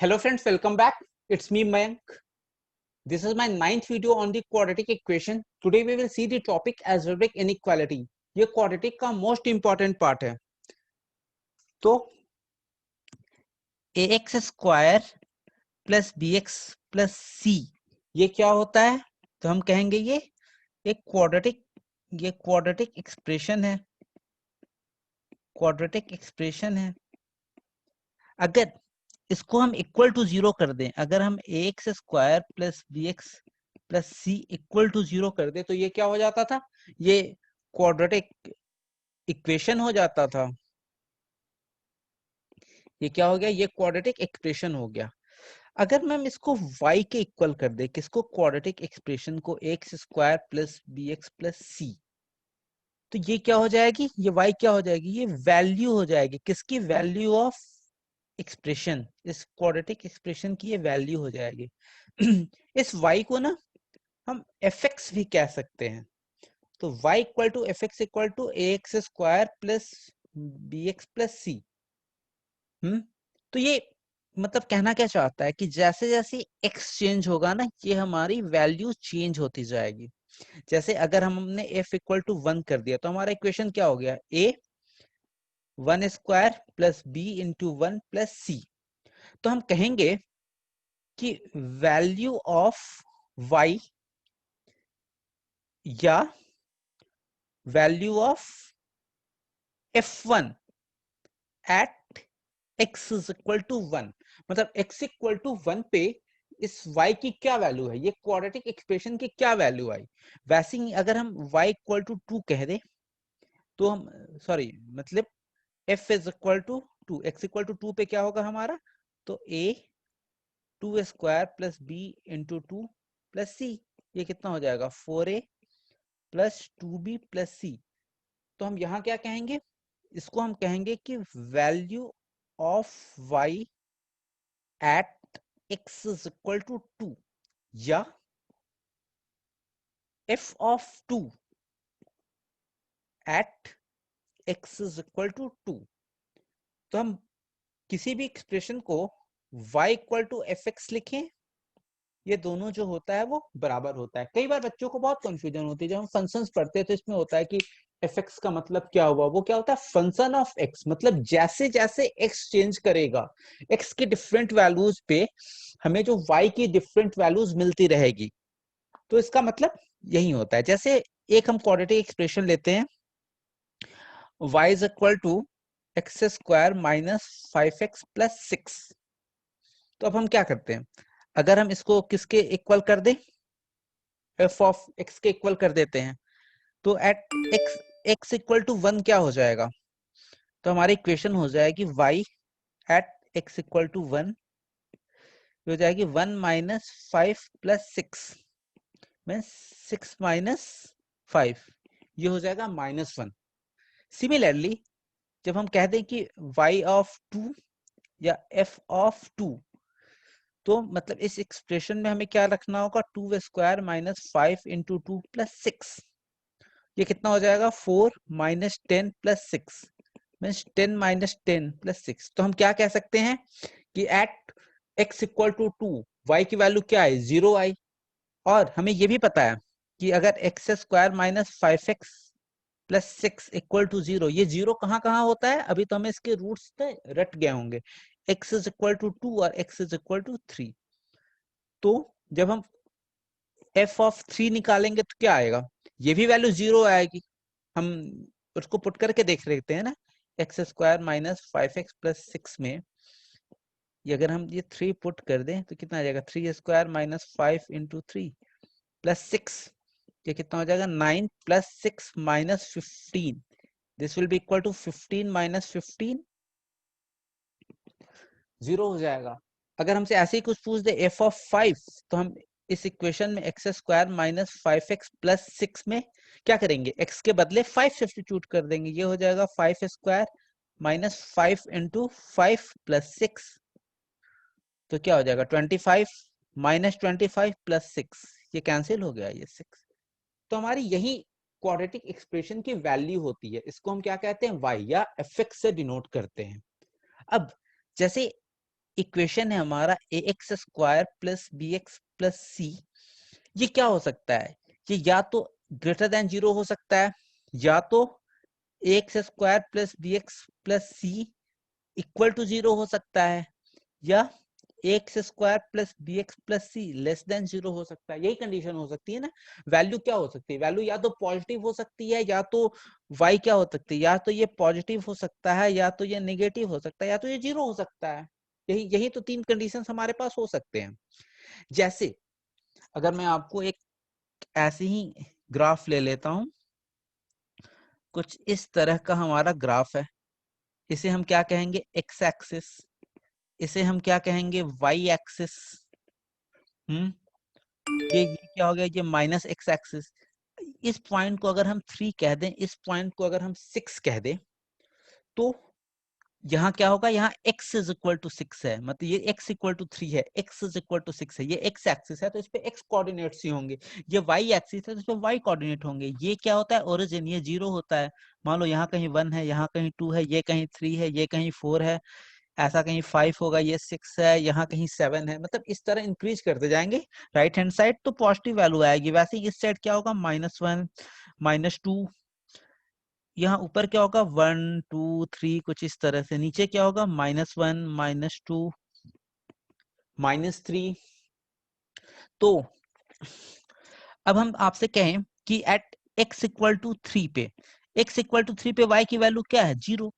Hello friends, welcome back. It's me Mayank. This is my ninth video on the quadratic equation. Today we will see the topic algebraic inequality. ये quadratic का most important part है. तो ax square plus bx plus c ये क्या होता है? तो हम कहेंगे ये एक क्वाड्रेटिक एक्सप्रेशन है. क्वाड्रेटिक एक्सप्रेशन है. अगर इसको हम इक्वल टू जीरो कर दें, अगर हम ax square plus bx plus C equal to zero कर दें तो ये क्या हो जाता था? ये क्वाड्रेटिक इक्वेशन हो जाता था. ये क्या हो गया? ये क्वाड्रेटिक एक्सप्रेशन हो गया. अगर मैम इसको y के इक्वल कर दे, किसको? क्वाड्रेटिक एक्सप्रेशन को x square plus bx plus C, तो ये क्या हो जाएगी? ये y क्या हो जाएगी? ये वैल्यू हो जाएगी. किसकी? Value of expression. इस क्वाड्रेटिक एक्सप्रेशन की ये वैल्यू हो जाएगी. इस y को ना हम fx भी कह सकते हैं. तो y equal to fx equal to ax square plus bx plus C. तो ये मतलब कहना क्या चाहता है कि जैसे जैसे x चेंज होगा ना, ये हमारी वैल्यू चेंज होती जाएगी. जैसे अगर हमने f इक्वल टू 1 कर दिया तो हमारा इक्वेशन क्या हो गया? a 1 square plus b into 1 plus C. तो हम कहेंगे कि वैल्यू ऑफ y या value of f1 at x is equal to 1, मतलब x इक्वल टू 1 पे इस y की क्या वैल्यू है? ये क्वाड्रेटिक एक्सप्रेशन की क्या वैल्यू आई? वैसे ही अगर हम y इक्वल टू 2 कह दे तो हम सॉरी मतलब f is equal to 2, x equal to 2 पे क्या होगा हमारा? तो a 2 square plus b into 2 plus c, ये कितना हो जाएगा? 4a plus 2b plus c. तो हम यहाँ क्या कहेंगे? इसको हम कहेंगे कि value of y at x is equal to 2 या f of 2 at x is equal to 2. तो हम किसी भी एक्सप्रेशन को y इक्वल टू fx लिखें, ये दोनों जो होता है वो बराबर होता है. कई बार बच्चों को बहुत कंफ्यूजन होती है जब हम फंक्शंस पढ़ते हैं, तो इसमें होता है कि fx का मतलब क्या हुआ? वो क्या होता है? Function of x. मतलब जैसे जैसे x चेंज करेगा, x के डिफरेंट वैल्यूज पे हमें जो y की डिफरेंट वैल्यूज मिलती रहेगी. तो इसका मतलब यही होता है. जैसे एक हम क्वाड्रेटिक एक्सप्रेशन लेते हैं, y is equal to x square minus 5x plus 6. तो अब हम क्या करते हैं? अगर हम इसको किसके इक्वल कर दें? f ऑफ x के इक्वल कर देते हैं, तो एट x इक्वल टू 1 क्या हो जाएगा? तो हमारी इक्वेशन हो जाएगी y at x equal to 1 हो जाएगी 1 माइनस 5 प्लस 6 में 6 माइनस 5, ये हो जाएगा -1. सिमिलरली जब हम कह दें कि y ऑफ 2 या f ऑफ 2, तो मतलब इस एक्सप्रेशन में हमें क्या रखना होगा? 2 स्क्वायर माइनस 5 इंटू 2 प्लस 6, ये कितना हो जाएगा? 4 minus 10 plus 6 means 10 minus 10 plus 6. तो हम क्या कह सकते हैं कि at x equal to 2 y की वैल्यू क्या है? 0 आई. और हमें ये भी पता है कि अगर x square minus 5x plus 6 equal to 0, ये 0 कहाँ कहाँ होता है? अभी तो हमें इसके रूट्स रट गए होंगे. x इज इक्वल टू 2 और x इज इक्वल टू 3. तो जब हम f ऑफ 3 निकालेंगे तो क्या आएगा? ये भी वैल्यू 0 आएगी. हम उसको पुट करके देख लेते हैं ना. X square minus 5x plus 6 में ये अगर हम ये 3 पुट कर दें तो कितना आ जाएगा? 3 स्क्वायर माइनस 5 इंटू 3 प्लस 6, ये कितना हो जाएगा? 9 plus 6 minus 15. This will be equal to 15 minus 15, 0 हो जाएगा. अगर हमसे ऐसे ही कुछ पूछ दे f ऑफ 5, तो हम इस इक्वेशन में x square minus 5x plus 6 में क्या करेंगे? x के बदले 5 सब्स्टिट्यूट कर देंगे. ये हो जाएगा 5 स्क्वायर माइनस 5 इंटू 5 प्लस 6, तो क्या हो जाएगा? 25 माइनस 25 प्लस 6, ये कैंसिल हो गया ये 6. तो हमारी यही क्वाड्रेटिक एक्सप्रेशन की वैल्यू होती है. इसको हम क्या कहते हैं? y या fx से डिनोट करते हैं. अब जैसे इक्वेशन है हमारा A X square plus B X plus C, ये क्या हो सकता है? ये या तो ग्रेटर देन 0 हो सकता है, या तो A X square plus B X plus C equal to 0 हो सकता है, या X square plus B X plus C less than 0 हो सकता है। यही कंडीशन हो सकती है ना। वैल्यू क्या हो सकती है? वैल्यू या तो पॉजिटिव हो सकती है, या तो वाई क्या हो सकती है, या तो ये पॉजिटिव हो सकता है, या तो ये नेगेटिव हो सकता है, या तो ये 0 हो सकता है। यही यही तो तीन कंडीशंस हमारे पास हो सकते हैं। जैसे अगर मैं आपको एक ऐसे ही ग्राफ ले लेता हूं, कुछ इस तरह का हमारा ग्राफ है, इसे हम क्या कहेंगे? X axis. इसे हम क्या कहेंगे? Y axis. हम्म ये क्या हो गया? ये माइनस एक्स एक्सिस। इस पॉइंट को अगर हम 3 कह दें, इस पॉइंट को अगर हम 6 कह दें, तो यहाँ क्या होगा? यहाँ x इज इक्वल टू 6 है, मतलब ये x इक्वल टू 3 है, x इज इक्वल टू 6 है। ये x एक्सिस है तो इस पे x कोऑर्डिनेट्स ही होंगे, ये y एक्सिस है तो इस पे y कोऑर्डिनेट होंगे। ये क्या होता है? ओरिजिन, ये 0 होता है। मान लो यहाँ कहीं 1 है, यहाँ कहीं 2 है, ये कहीं 3 है, ये कहीं 4 है, ऐसा कहीं 5 होगा, ये 6 है, यहाँ कहीं 7 है, मतलब इस तरह इंक्रीज करते जाएंगे राइट हैंड साइड, तो पॉजिटिव वैल्यू आएगी। वैसे ही इस साइड क्या होगा? -1 -2, यहाँ ऊपर क्या होगा? 1 2 3, कुछ इस तरह से। नीचे क्या होगा? -1 -2 -3। तो अब हम आपसे कहें कि एट x इक्वल टू 3 पे, x इक्वल टू 3 पे y की वैल्यू क्या है? 0।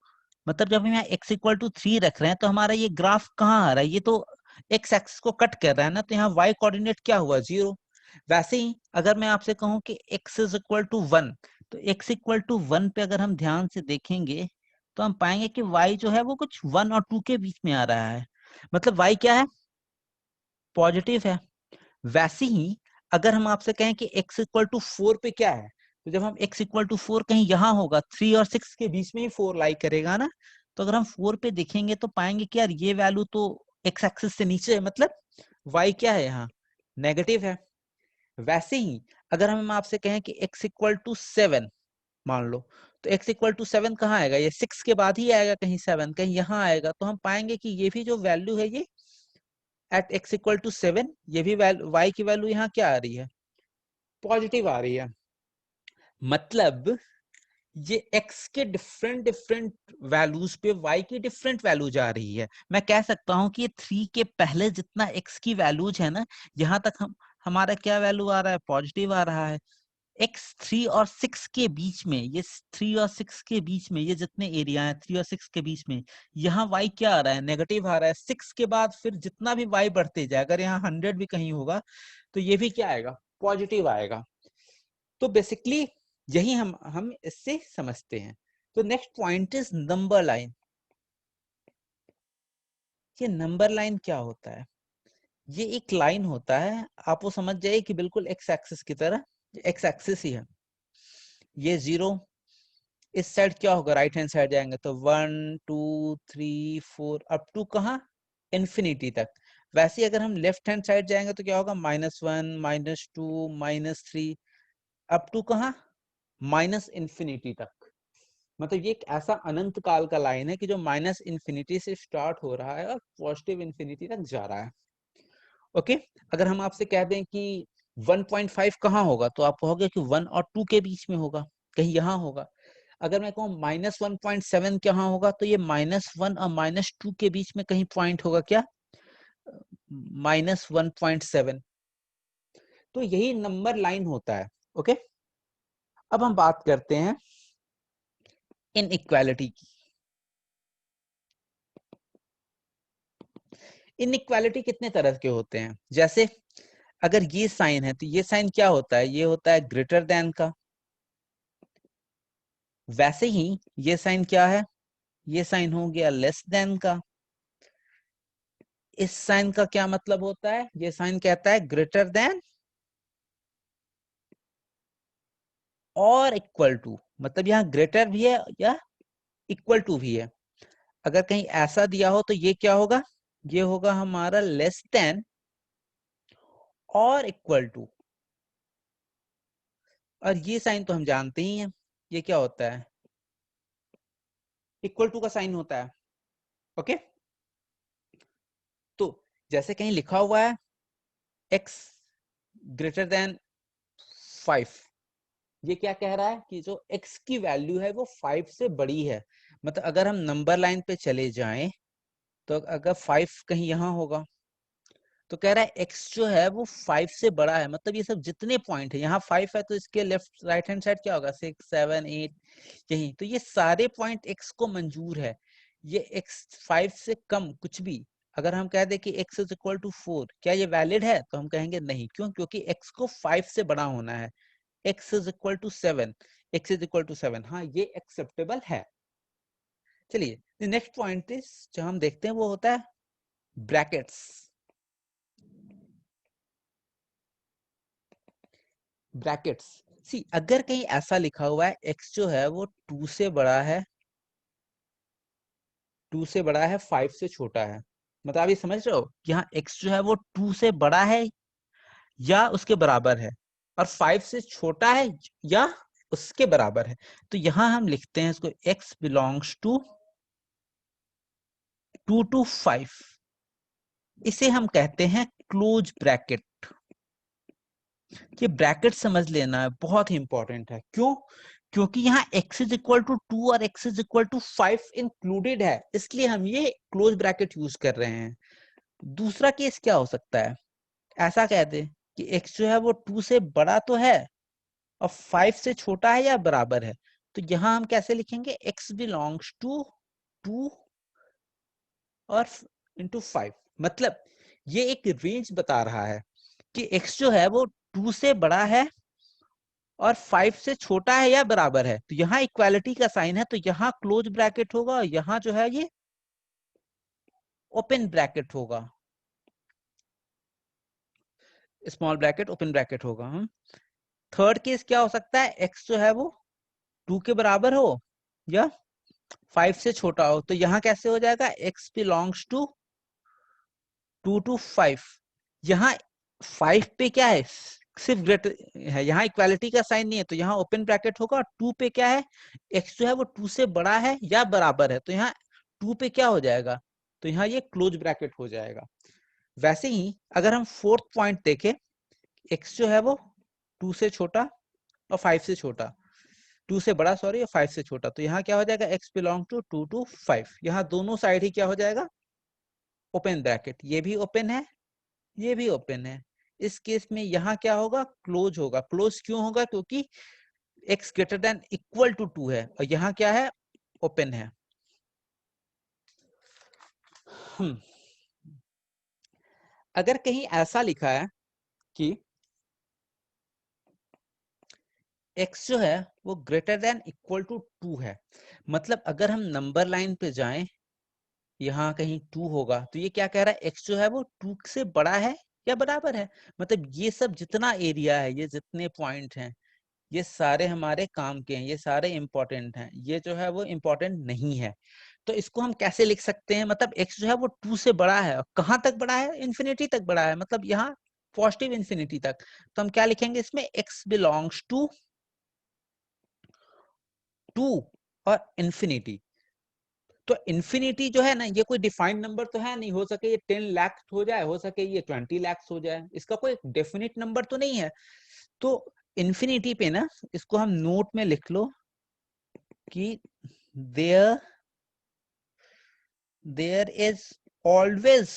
मतलब जब हम यहाँ x इक्वल टू 3 रख रहे हैं तो हमारा ये ग्राफ कहाँ आ रहा है? ये तो x एक्सिस को कट कर रहा है ना, तो यहाँ y कोऑर्डिनेट क्या हुआ? 0। वैसे ही अगर मैं आपसे कहूँ कि x इज इक्वल टू 1, तो x इक्वल टू 1 पे अगर हम ध्यान से देखेंगे तो हम पाएंगे कि y जो है वो कुछ 1 और 2 के बीच में आ रहा है, मतलब y क्या है? पॉजिटिव है। वैसे ही अगर हम आपसे कहें कि x इक्वल टू 4 पे क्या है, तो जब हम x इक्वल टू 4 कहीं यहाँ होगा, 3 और 6 के बीच में ही 4 लाई करेगा ना, तो अगर हम 4 पे देखेंगे तो पाएंगे कि यार ये वैल्यू तो x एक्सिस से नीचे है, मतलब y क्या है? यहाँ नेगेटिव है। वैसे ही अगर हम आपसे कहें कि x इक्वल टू 7 मान लो, तो x इक्वल टू 7 कहाँ आएगा? ये 6 के बाद ही आएगा, कहीं 7 कहीं यहाँ आएगा, तो हम पाएंगे कि ये भी जो वैल्यू है ये एट x इक्वल टू 7, ये भी y की वैल्यू यहाँ क्या आ रही है? पॉजिटिव आ रही है। मतलब ये x के डिफरेंट डिफरेंट वैल्यूज पे y की डिफरेंट वैल्यू जा रही है। मैं कह सकता हूँ कि ये 3 के पहले जितना x की वैल्यूज है ना, यहाँ तक हमारा क्या वैल्यू आ रहा है? पॉजिटिव आ रहा है। x 3 और 6 के बीच में, ये 3 और 6 के बीच में ये जितने एरिया है 3 और 6 के बीच में, यहाँ y क्या आ रहा है? नेगेटिव आ रहा है। 6 के बाद फिर जितना भी y बढ़ते जाए, अगर यहाँ 100 भी कहीं होगा तो ये भी क्या आएगा? पॉजिटिव आएगा। तो बेसिकली यही हम इससे समझते हैं। तो next point is number line. ये नंबर लाइन क्या होता है? ये एक लाइन होता है, आप वो समझ जाइए कि बिल्कुल एक्स एक्सिस की तरह, एक्स एक्सिस ही है। ये 0, इस साइड क्या होगा? राइट हैंड साइड जाएंगे तो 1 2 3 4 अप टू कहाँ? इन्फिनिटी तक। वैसे ही अगर हम लेफ्ट हैंड साइड जाएंगे तो क्या होगा? -1 -2 -3 अप टू कहाँ? माइनस इन्फिनिटी तक। मतलब ये एक ऐसा अनंत काल का लाइन है कि जो माइनस इन्फिनिटी से स्टार्ट हो रहा है और पॉजिटिव इन्फिनिटी तक जा रहा है। ओके, अगर हम आपसे कह दें कि 1.5 कहाँ होगा, तो आप कहोगे कि 1 और 2 के बीच में होगा, कहीं यहाँ होगा। अगर मैं कहूँ -1.7 कहाँ होगा, तो ये -1 और -2 के बीच में कहीं पॉइंट होगा। क्या? -1.7। तो यही नंबर लाइन होता है। ओके, अब हम बात करते हैं इनइक्वालिटी की। इनइक्वालिटी कितने तरह के होते हैं? जैसे अगर ये साइन है तो ये साइन क्या होता है? ये होता है ग्रेटर देन का। वैसे ही ये साइन क्या है? ये साइन हो गया लेस देन का। इस साइन का क्या मतलब होता है? ये साइन कहता है ग्रेटर देन और इक्वल टू, मतलब यहाँ ग्रेटर भी है या इक्वल टू भी है। अगर कहीं ऐसा दिया हो तो ये क्या होगा? ये होगा हमारा लेस देन और इक्वल टू। और ये साइन तो हम जानते ही हैं, ये क्या होता है? इक्वल टू का साइन होता है। ओके, तो जैसे कहीं लिखा हुआ है x ग्रेटर देन 5, ये क्या कह रहा है कि जो x की वैल्यू है वो 5 से बड़ी है। मतलब अगर हम नंबर लाइन पे चले जाएं तो अगर 5 कहीं यहाँ होगा तो कह रहा है x जो है वो 5 से बड़ा है। मतलब ये सब जितने पॉइंट है, यहाँ 5 है तो इसके लेफ्ट राइट हैंड साइड क्या होगा, 6 7 8 यही। तो ये सारे पॉइंट x को मंजूर है। ये x 5 से कम कुछ भी अगर हम कह दें कि x इज इक्वल टू 4, क्या ये वैलिड है? तो हम कहेंगे नहीं। क्यों? क्योंकि x को 5 से बड़ा होना है। x is equal to 7, x is equal to 7, हाँ ये एक्सेप्टेबल है। चलिए नेक्स्ट पॉइंट इज जो हम देखते हैं वो होता है ब्रैकेट्स। ब्रैकेट्स सी, अगर कहीं ऐसा लिखा हुआ है x जो है वो 2 से बड़ा है, 2 से बड़ा है 5 से छोटा है। मतलब आप ये समझ रहे हो, यहाँ x जो है वो 2 से बड़ा है या उसके बराबर है और 5 से छोटा है या उसके बराबर है। तो यहाँ हम लिखते हैं इसको x बिलोंग्स टू 2 to 5, इसे हम कहते हैं क्लोज ब्रैकेट। ये ब्रैकेट समझ लेना है, बहुत ही इंपॉर्टेंट है। क्यों? क्योंकि यहाँ x इज इक्वल टू 2 और x is equal to 5 included है, इसलिए हम ये क्लोज ब्रैकेट यूज कर रहे हैं। दूसरा केस क्या हो सकता है, ऐसा कह दे कि x जो है वो 2 से बड़ा तो है और 5 से छोटा है या बराबर है। तो यहाँ हम कैसे लिखेंगे, x बिलोंग्स टू 2 और इंटू 5। मतलब ये एक रेंज बता रहा है कि x जो है वो 2 से बड़ा है और 5 से छोटा है या बराबर है। तो यहाँ इक्वालिटी का साइन है, तो यहाँ क्लोज ब्रैकेट होगा और यहाँ जो है ये ओपन ब्रैकेट होगा, स्मॉल ब्रैकेट ओपन ब्रैकेट होगा। हम थर्ड केस क्या हो सकता है, x जो है वो 2 के बराबर हो या 5 से छोटा हो। तो यहाँ कैसे हो जाएगा, x बिलोंग्स टू 2 to 5। यहाँ 5 पे क्या है, सिर्फ ग्रेटर है, यहाँ इक्वालिटी का साइन नहीं है, तो यहाँ ओपन ब्रैकेट होगा। 2 पे क्या है, x जो है वो 2 से बड़ा है या बराबर है, तो यहाँ 2 पे क्या हो जाएगा, तो यहाँ ये क्लोज ब्रैकेट हो जाएगा। वैसे ही अगर हम फोर्थ पॉइंट देखें, x जो है वो 2 से छोटा और 5 से छोटा, 2 से बड़ा सॉरी और 5 से छोटा, तो यहाँ क्या हो जाएगा, x बिलोंग टू 2 to 5। यहाँ दोनों साइड ही क्या हो जाएगा, ओपन ब्रैकेट। ये भी ओपन है, ये भी ओपन है। इस केस में यहाँ क्या होगा, क्लोज होगा। क्लोज क्यों होगा, क्योंकि x greater than equal to 2 है और यहाँ क्या है, ओपन है। अगर कहीं ऐसा लिखा है कि x जो है वो ग्रेटर देन इक्वल टू 2 है, मतलब अगर हम नंबर लाइन पे जाएं, यहाँ कहीं 2 होगा, तो ये क्या कह रहा है, x जो है वो 2 से बड़ा है या बराबर है। मतलब ये सब जितना एरिया है, ये जितने पॉइंट हैं, ये सारे हमारे काम के हैं, ये सारे इंपॉर्टेंट हैं। ये जो है वो इंपॉर्टेंट नहीं है। तो इसको हम कैसे लिख सकते हैं, मतलब x जो है वो 2 से बड़ा है, कहाँ तक बड़ा है, इन्फिनिटी तक बड़ा है, मतलब यहाँ पॉजिटिव इन्फिनिटी तक। तो हम क्या लिखेंगे इसमें, x बिलोंग्स टू 2 और इन्फिनिटी। तो इन्फिनिटी जो है ना, ये कोई डिफाइंड नंबर तो है नहीं, हो सके ये 10 लाख हो जाए, हो सके ये 20 लाख हो जाए, इसका कोई डेफिनेट नंबर तो नहीं है। तो इन्फिनिटी पे ना, इसको हम नोट में लिख लो कि there is always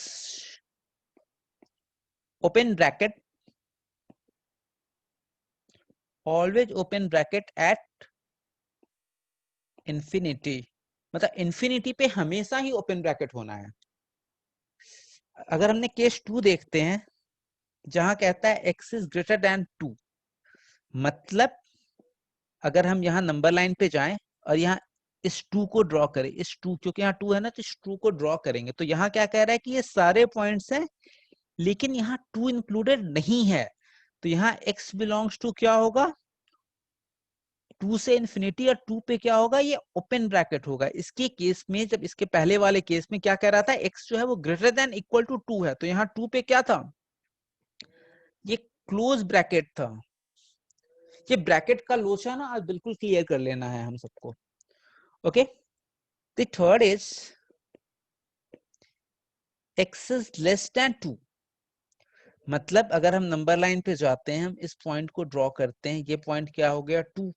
open bracket, always open bracket at infinity। मतलब इन्फिनिटी पे हमेशा ही ओपन ब्रैकेट होना है। अगर हमने केस 2 देखते हैं, जहां कहता है x इज ग्रेटर देन 2, मतलब अगर हम यहाँ नंबर लाइन पे जाएं और यहाँ इस 2 को ड्रॉ करें, इस 2, क्योंकि यहाँ 2 है ना, तो इस 2 को ड्रॉ करेंगे, तो यहाँ क्या कह रहा है कि ये सारे पॉइंट्स हैं लेकिन यहाँ 2 इंक्लूडेड नहीं है। तो यहाँ x बिलोंग्स टू क्या होगा, 2 से इन्फिनिटी, और 2 पे क्या होगा, ये ओपन ब्रैकेट होगा। इसके केस में, जब इसके पहले वाले केस में क्या कह रहा था, x जो है वो ग्रेटर देन इक्वल टू 2 है, तो यहाँ 2 पे क्या था, ये क्लोज ब्रैकेट था। ये ब्रैकेट का लोचा ना आज बिल्कुल क्लियर कर लेना है हम सबको। Okay, the third is x is less then 2, मतलब अगर हम नंबर लाइन पे जाते हैं, हम इस पॉइंट को ड्रॉ करते हैं, ये पॉइंट क्या हो गया 2।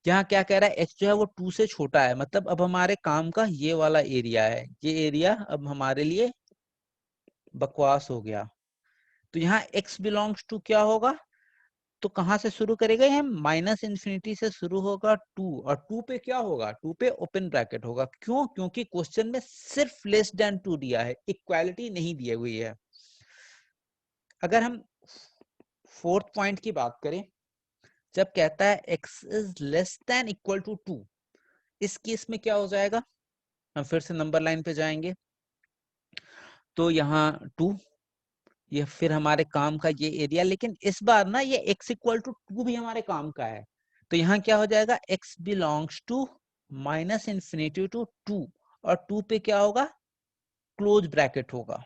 यहाँ क्या कह रहा है, x जो है वो 2 से छोटा है, मतलब अब हमारे काम का ये वाला एरिया है, ये एरिया अब हमारे लिए बकवास हो गया। तो यहाँ x बिलोंग्स टू क्या होगा, तो कहां से शुरू करेगा, हम माइनस इन्फिनिटी से शुरू होगा 2, और 2 पे क्या होगा, 2 पे ओपन ब्रैकेट होगा। क्यों, क्योंकि क्वेश्चन में सिर्फ लेस देन 2 दिया है, इक्वालिटी नहीं दी हुई है। अगर हम फोर्थ पॉइंट की बात करें, जब कहता है x is less than equal to 2, इस केस में क्या हो जाएगा, हम फिर से नंबर लाइन पे जाएंगे, तो यहाँ 2, ये फिर हमारे काम का ये एरिया, लेकिन इस बार ना ये x इक्वल टू 2 भी हमारे काम का है। तो यहाँ क्या हो जाएगा, x belongs to minus infinity to 2, और 2 पे क्या होगा, क्लोज ब्रैकेट होगा।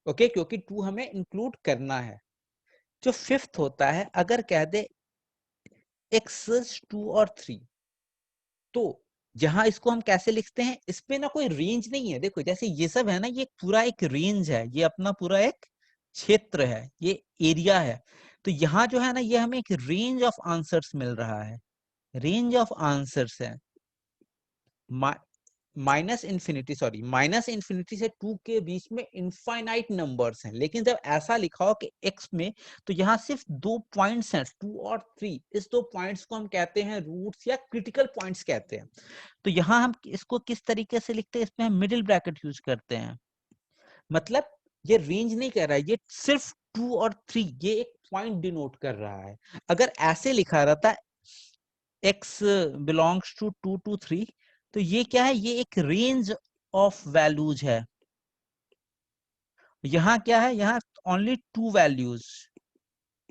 ओके, क्योंकि 2 हमें इंक्लूड करना है। जो फिफ्थ होता है, अगर कह दे x 2 और 3, तो यहाँ इसको हम कैसे लिखते हैं, इसमें ना कोई रेंज नहीं है। देखो जैसे ये सब है ना, ये पूरा एक रेंज है, ये अपना पूरा एक क्षेत्र है, ये एरिया है। तो यहाँ जो है ना, ये हमें एक रेंज ऑफ आंसर्स मिल रहा है, रेंज ऑफ आंसर्स है। माइनस इन्फिनिटी से 2 के बीच में इनफाइनाइट नंबर्स हैं, लेकिन जब ऐसा लिखा हो कि x में, तो यहाँ सिर्फ 2 पॉइंट्स हैं, 2 और 3। इस 2 पॉइंट्स को हम कहते हैं रूट्स या क्रिटिकल पॉइंट्स कहते हैं। तो यहाँ हम इसको किस तरीके से लिखते हैं, इसमें हम मिडिल ब्रैकेट यूज करते हैं। मतलब ये रेंज नहीं कह रहा है, ये सिर्फ 2 और 3, ये एक पॉइंट डिनोट कर रहा है। अगर ऐसे लिखा रहता x बिलोंग्स टू 2 to 3, तो ये क्या है, ये एक रेंज ऑफ वैल्यूज है। यहाँ क्या है, यहाँ only 2 values,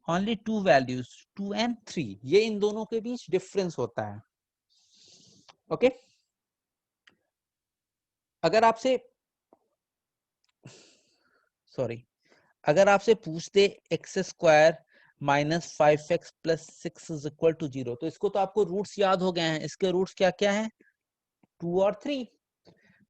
only 2 values, 2 and 3, ये इन दोनों के बीच डिफरेंस होता है। ओके, अगर आपसे अगर आपसे पूछ दे X square minus 5x plus 6 is equal to 0, तो इसको तो आपको रूट्स याद हो गए हैं। इसके रूट्स क्या क्या हैं, 2 और 3।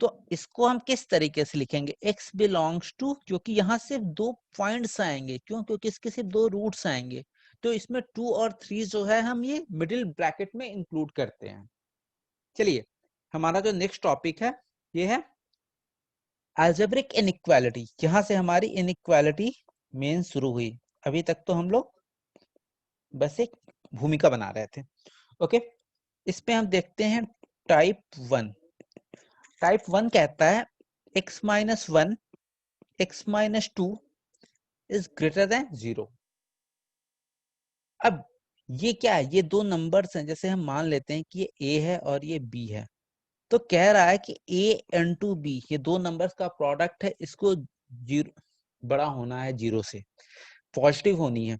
तो इसको हम किस तरीके से लिखेंगे, x बिलोंग्स टू, क्योंकि यहाँ सिर्फ 2 पॉइंट्स आएंगे, क्यों, क्योंकि इसके सिर्फ 2 रूट्स आएंगे, तो इसमें 2 और 3 जो है हम ये मिडिल ब्रैकेट में इंक्लूड करते हैं। चलिए, हमारा जो नेक्स्ट टॉपिक है ये है अलजेब्रिक इनइक्वालिटी। यहां से हमारी इनइक्वालिटी मेन शुरू हुई। अभी तक तो हम लोग बस एक भूमिका बना रहे थे। ओके, इसमें हम देखते हैं टाइप 1। टाइप 1 कहता है x minus 1 x minus 2 is greater than 0। अब ये क्या है, ये दो नंबर्स हैं, जैसे हम मान लेते हैं कि ये a है और ये b है। तो कह रहा है कि a इंटू b, ये दो नंबर्स का प्रोडक्ट है, इसको जीरो बड़ा होना है, 0 से पॉजिटिव होनी है।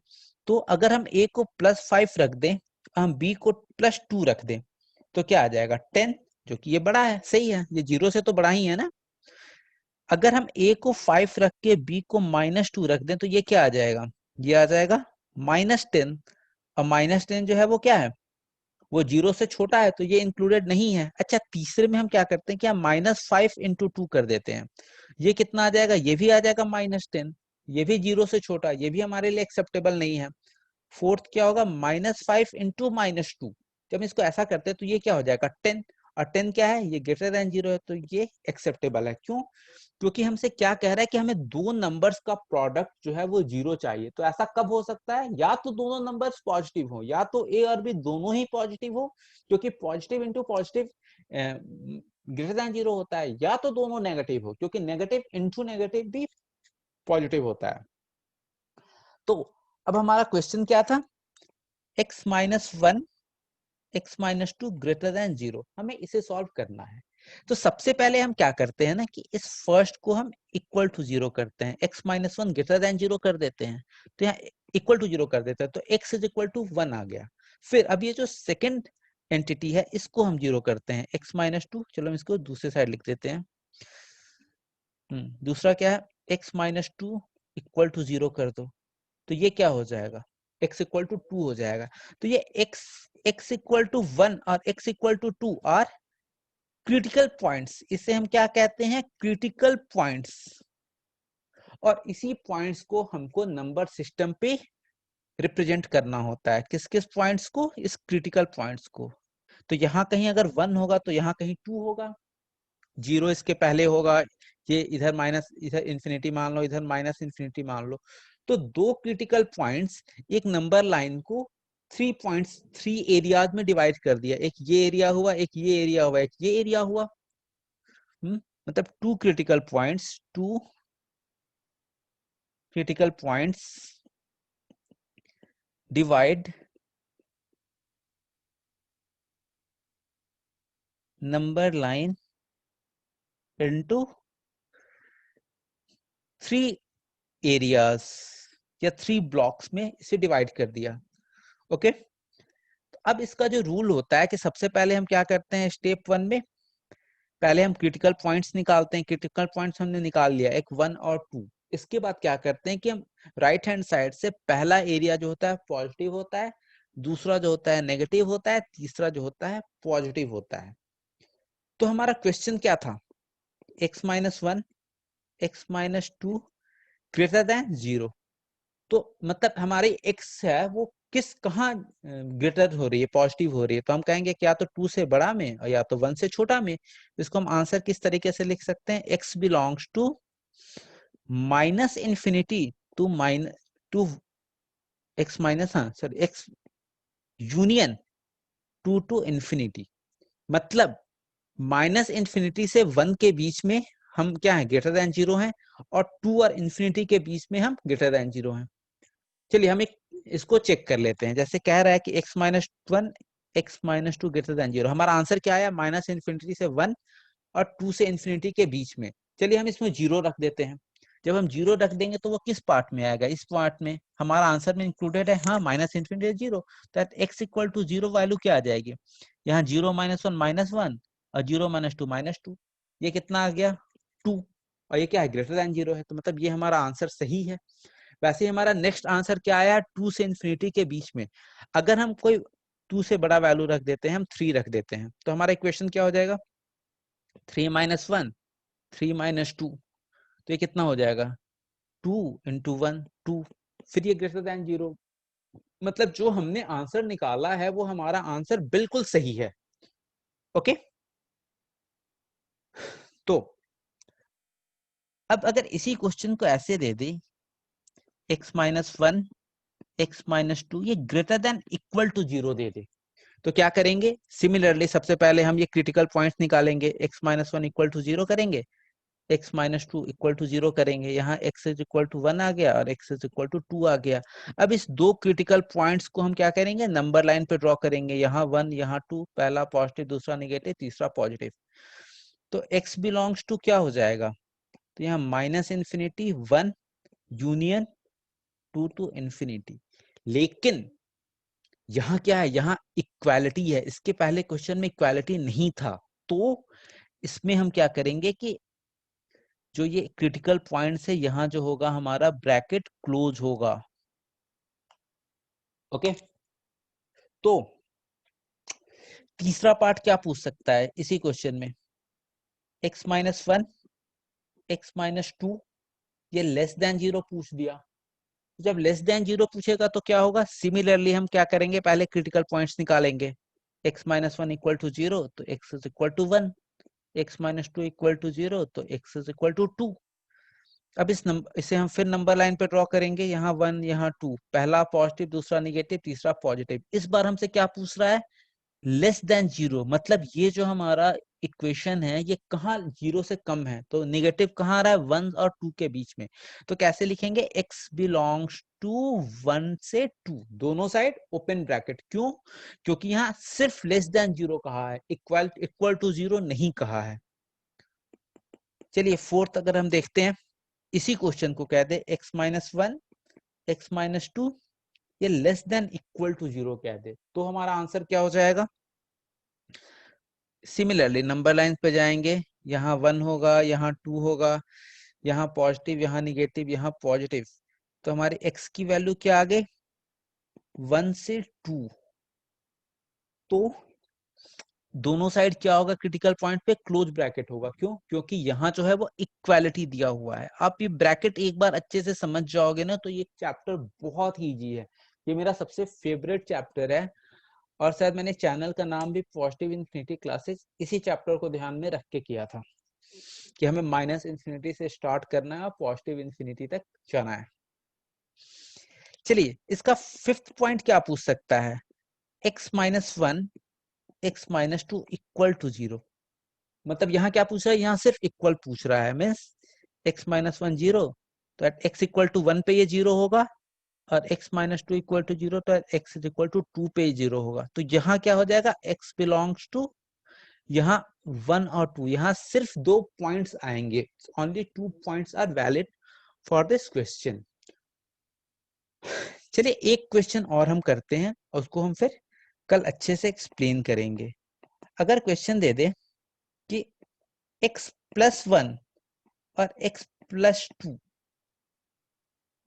तो अगर हम a को +5 रख दें, हम b को +2 रख दें, तो क्या आ जाएगा 10, जो कि ये बड़ा है, सही है, ये 0 से तो बड़ा ही है ना। अगर हम a को 5 रख के b को -2 रख दें, तो ये क्या आ जाएगा, ये आ जाएगा -10। और -10 जो है वो क्या है, वो 0 से छोटा है, तो ये इंक्लूडेड नहीं है। अच्छा, तीसरे में हम क्या करते हैं कि हम -5 इंटू 2 कर देते हैं। ये कितना आ जाएगा, ये भी आ जाएगा -10, ये भी 0 से छोटा, ये भी हमारे लिए एक्सेप्टेबल नहीं है। फोर्थ क्या होगा, -5 इंटू -2। जब इसको ऐसा करते हैं तो ये क्या हो जाएगा 10, और 10 क्या है, ये ग्रेटर देन 0 है, तो ये एक्सेप्टेबल है। क्यों, क्योंकि हमसे क्या कह रहा है कि हमें दो नंबर्स का प्रोडक्ट जो है वो 0 चाहिए। तो ऐसा कब हो सकता है, या तो दोनों नंबर्स पॉजिटिव हो, या तो ए और बी दोनों ही पॉजिटिव हो, क्योंकि positive into positive greater than 0 होता है, या तो दोनों नेगेटिव हो, क्योंकि नेगेटिव इंटू नेगेटिव भी पॉजिटिव होता है। तो अब हमारा क्वेश्चन क्या था, x minus 1 x minus 2 greater then 0, हमें इसे सॉल्व करना है। तो सबसे पहले हम क्या करते हैं ना, कि इस फर्स्ट को हम इक्वल टू 0 करते हैं, x माइनस 1 ग्रेटर देन 0 कर देते हैं, तो यहाँ इक्वल टू 0 कर देते हैं, तो x इज इक्वल टू 1 आ गया। फिर अब ये जो सेकेंड एंटिटी है, इसको हम 0 करते हैं, x माइनस 2, चलो हम इसको दूसरे साइड लिख देते हैं। दूसरा क्या है, x माइनस 2 इक्वल टू 0 कर दो, तो ये क्या हो जाएगा, x इक्वल टू 2 हो जाएगा। तो ये x इक्वल टू 1 और x equal to 2 are critical points. इसे हम क्या कहते हैं, क्रिटिकल पॉइंट्स। और इसी पॉइंट्स को हमको नंबर सिस्टम पे रिप्रेजेंट करना होता है। किस किस पॉइंट्स को? इस क्रिटिकल पॉइंट्स को। तो यहाँ कहीं अगर 1 होगा तो यहाँ कहीं 2 होगा, 0 इसके पहले होगा, ये इधर माइनस, इधर इंफिनिटी मान लो, इधर माइनस इंफिनिटी मान लो। तो दो क्रिटिकल पॉइंट्स एक नंबर लाइन को 3 पॉइंट्स 3 एरियाज में डिवाइड कर दिया। एक ये एरिया हुआ, एक ये एरिया हुआ, एक ये एरिया हुआ। मतलब 2 critical points, 2 critical points divide number line into 3 areas या 3 blocks में इसे डिवाइड कर दिया। ओके, अब इसका जो रूल होता है कि सबसे पहले हम क्या करते हैं, स्टेप 1 में पहले हम क्रिटिकल पॉइंट्स निकालते हैं। क्रिटिकल पॉइंट्स हमने निकाल लिया, एक 1 और 2। इसके बाद क्या करते हैं कि हम राइट हैंड साइड से पहला एरिया जो होता है पॉजिटिव होता है, दूसरा जो होता है नेगेटिव होता है, तीसरा जो होता है पॉजिटिव होता है। तो हमारा क्वेश्चन क्या था, x minus 1 x minus 2 greater then 0। तो मतलब हमारी x है वो किस कहाँ ग्रेटर हो रही है, पॉजिटिव हो रही है। तो हम कहेंगे कि या तो 2 से बड़ा में और या तो 1 से छोटा में। इसको हम आंसर किस तरीके से लिख सकते हैं, x belongs to minus infinity to x minus, हाँ sorry, x union 2 to infinity. मतलब माइनस इंफिनिटी से 1 के बीच में हम क्या है, ग्रेटर देन 0 है, और 2 और इंफिनिटी के बीच में हम ग्रेटर देन 0 है। चलिए हम एक इसको चेक कर लेते हैं। जैसे कह रहा है कि x minus 1 x minus 2 greater then 0। हमारा आंसर क्या आया, माइनस इंफिनिटी से 1 और 2 से इंफिनिटी के बीच में। चलिए हम इसमें 0 रख देते हैं। जब हम 0 रख देंगे तो वो किस पार्ट में आएगा, इस पार्ट में। हमारा आंसर में इंक्लूडेड है हाँ minus infinity 0। That x equal to 0 value क्या आ जाएगी, यहाँ 0 माइनस 1 माइनस 1 और 0 माइनस 2 माइनस 2। ये कितना आ गया 2, और ये क्या है, ग्रेटर देन 0 है। तो मतलब ये हमारा आंसर सही है। वैसे ही हमारा नेक्स्ट आंसर क्या आया, 2 से इंफिनिटी के बीच में। अगर हम कोई 2 से बड़ा वैल्यू रख देते हैं, हम 3 रख देते हैं, तो हमारा इक्वेशन क्या हो जाएगा, 3 माइनस 1 3 माइनस 2। तो ये कितना हो जाएगा, 2 इंटू 1 2, फिर ये ग्रेटर देन 0। मतलब जो हमने आंसर निकाला है वो हमारा आंसर बिल्कुल सही है। ओके, तो अब अगर इसी क्वेश्चन को ऐसे दे दे, x माइनस 1 x माइनस 2 ये ग्रेटर देन इक्वल टू 0 दे दे, तो क्या करेंगे, सिमिलरली सबसे पहले हम ये क्रिटिकल पॉइंट्स निकालेंगे। x माइनस 1 इक्वल टू 0 करेंगे, x माइनस 2 इक्वल टू 0 करेंगे, यहाँ x इज इक्वल टू 1 आ गया और x इज इक्वल टू 2 आ गया। अब इस दो क्रिटिकल पॉइंट्स को हम क्या करेंगे, नंबर लाइन पे ड्रॉ करेंगे। यहाँ 1 यहाँ 2, पहला पॉजिटिव दूसरा निगेटिव तीसरा पॉजिटिव। तो x बिलोंग्स टू क्या हो जाएगा, तो यहाँ minus infinity 1 union 2 to infinity. लेकिन यहाँ क्या है, यहाँ इक्वालिटी है। इसके पहले क्वेश्चन में इक्वालिटी नहीं था। तो इसमें हम क्या करेंगे कि जो ये क्रिटिकल पॉइंट है यहाँ जो होगा हमारा ब्रैकेट क्लोज होगा। ओके, तो तीसरा पार्ट क्या पूछ सकता है इसी क्वेश्चन में, x माइनस 1 x माइनस 2 ये लेस देन 0 पूछ दिया। जब लेस देन 0 पूछेगा तो क्या होगा, सिमिलरली हम क्या करेंगे, पहले क्रिटिकल पॉइंट्स निकालेंगे। x माइनस 1 इक्वल टू 0 तो x is equal to 1, x minus 2 equal to 0 तो x इज इक्वल टू 2। अब इसे हम फिर नंबर लाइन पे ड्रॉ करेंगे, यहाँ 1 यहाँ 2, पहला पॉजिटिव दूसरा निगेटिव तीसरा पॉजिटिव। इस बार हमसे क्या पूछ रहा है, लेस देन 0। मतलब ये जो हमारा इक्वेशन है ये कहाँ 0 से कम है, तो निगेटिव कहाँ आ रहा है, 1 और 2 के बीच में। तो कैसे लिखेंगे, x बिलोंग्स टू 1 से 2, दोनों साइड ओपन ब्रैकेट। क्यों, क्योंकि यहाँ सिर्फ लेस देन 0 कहा है, इक्वल टू 0 नहीं कहा है। चलिए फोर्थ अगर हम देखते हैं, इसी क्वेश्चन को कह दे x माइनस 1 x माइनस 2 ये लेस देन इक्वल टू 0 कह दे, तो हमारा आंसर क्या हो जाएगा। सिमिलरली नंबर लाइन पे जाएंगे, यहाँ 1 होगा यहाँ 2 होगा, यहाँ पॉजिटिव यहाँ निगेटिव यहाँ पॉजिटिव। तो हमारे x की वैल्यू क्या आ गई, 1 से 2। तो दोनों साइड क्या होगा, क्रिटिकल पॉइंट पे क्लोज ब्रैकेट होगा। क्यों? क्योंकि यहाँ जो है वो इक्वालिटी दिया हुआ है। आप ये ब्रैकेट एक बार अच्छे से समझ जाओगे ना तो ये चैप्टर बहुत ही इजी है। ये मेरा सबसे फेवरेट चैप्टर है और शायद मैंने चैनल का नाम भी पॉजिटिव इन्फिनिटी क्लासेस इसी चैप्टर को ध्यान में रख के किया था कि हमें माइनस इन्फिनिटी से स्टार्ट करना है और पॉजिटिव इन्फिनिटी तक जाना है। चलिए, इसका फिफ्थ पॉइंट क्या पूछ सकता है, x minus 1 x minus 2 equal to 0। मतलब यहाँ क्या पूछ रहा है, यहाँ सिर्फ इक्वल पूछ रहा है। मीन्स x माइनस 1 0, तो एट x इक्वल टू 1 पे ये 0 होगा, और x माइनस 2 इक्वल टू 0 तो at x is equal to 2 पे 0 होगा। तो यहाँ क्या हो जाएगा, x बिलोंग्स टू, यहाँ 1 और 2, यहाँ सिर्फ 2 पॉइंट्स आएंगे। Only 2 points are valid for this question. चलिए एक क्वेश्चन और हम करते हैं और उसको हम फिर कल अच्छे से एक्सप्लेन करेंगे। अगर क्वेश्चन दे दे कि x प्लस 1 और x plus 2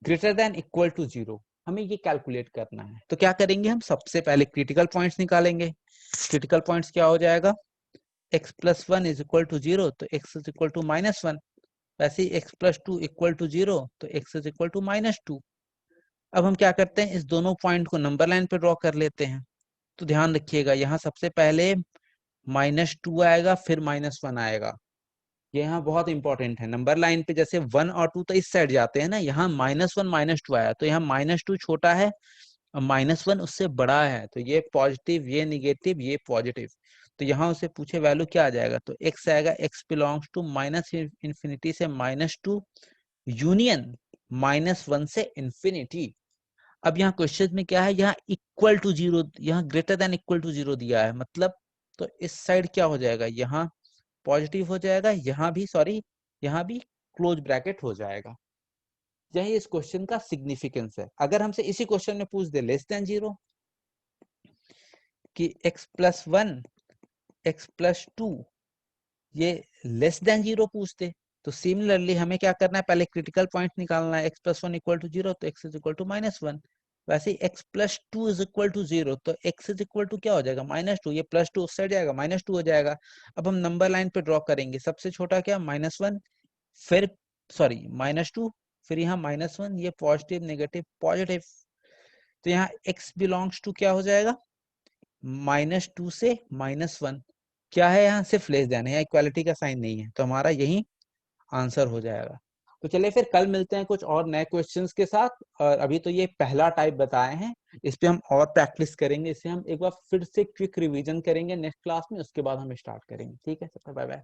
greater than equal to 0, हमें ये कैलकुलेट करना है। तो क्या करेंगे, हम सबसे पहले क्रिटिकल पॉइंट्स निकालेंगे। क्रिटिकल पॉइंट्स क्या हो जाएगा, x plus 1 is equal to 0 तो x is equal to minus 1, वैसे ही x प्लस 2 इक्वल टू 0 तो x is equal to minus 2। अब हम क्या करते हैं, इस दोनों पॉइंट को नंबर लाइन पे ड्रॉ कर लेते हैं। तो ध्यान रखिएगा, यहाँ सबसे पहले माइनस 2 आएगा, फिर माइनस 1 आएगा। ये यहाँ बहुत इंपॉर्टेंट है। नंबर लाइन पे जैसे 1 और 2 तो इस साइड जाते हैं ना, यहाँ माइनस 1 माइनस 2 आया, तो यहाँ माइनस 2 छोटा है और माइनस 1 उससे बड़ा है। तो ये पॉजिटिव, ये निगेटिव, ये पॉजिटिव। तो यहाँ उसे पूछे वैल्यू क्या आ जाएगा, तो x आएगा, x belongs to minus infinity से माइनस 2 यूनियन माइनस 1 से इन्फिनिटी। अब यहाँ क्वेश्चन में क्या है, यहाँ इक्वल टू 0, यहाँ ग्रेटर देन इक्वल टू 0 दिया है, मतलब तो इस साइड क्या हो जाएगा, यहाँ पॉजिटिव हो जाएगा, यहाँ भी सॉरी, यहाँ भी क्लोज ब्रैकेट हो जाएगा। यही इस क्वेश्चन का सिग्निफिकेंस है। अगर हमसे इसी क्वेश्चन में पूछ दे लेस देन 0 कि x प्लस 1 x प्लस 2 ये लेस देन 0 पूछते, तो सिमिलरली हमें क्या करना है, पहले क्रिटिकल पॉइंट निकालना है। x प्लस 1 इक्वल टू 0 तो x is equal to minus 1, वैसे ही x plus 2 is equal to 0 तो x इज इक्वल टू क्या हो जाएगा, माइनस 2। ये प्लस 2 उस साइड जाएगा, माइनस 2 हो जाएगा। अब हम नंबर लाइन पे ड्रॉ करेंगे, सबसे छोटा क्या, माइनस 1, फिर सॉरी माइनस 2, फिर यहाँ माइनस 1, ये पॉजिटिव नेगेटिव पॉजिटिव। तो यहाँ x बिलोंग्स टू क्या हो जाएगा, माइनस 2 से माइनस 1। क्या है, यहाँ सिर्फ लेस देन है, यहाँ इक्वालिटी का साइन नहीं है, तो हमारा यही आंसर हो जाएगा। तो चलिए फिर कल मिलते हैं कुछ और नए क्वेश्चंस के साथ। और अभी तो ये पहला टाइप बताए हैं, इस पे हम और प्रैक्टिस करेंगे। इसे हम एक बार फिर से क्विक रिवीजन करेंगे नेक्स्ट क्लास में, उसके बाद हम स्टार्ट करेंगे। ठीक है, बाय बाय।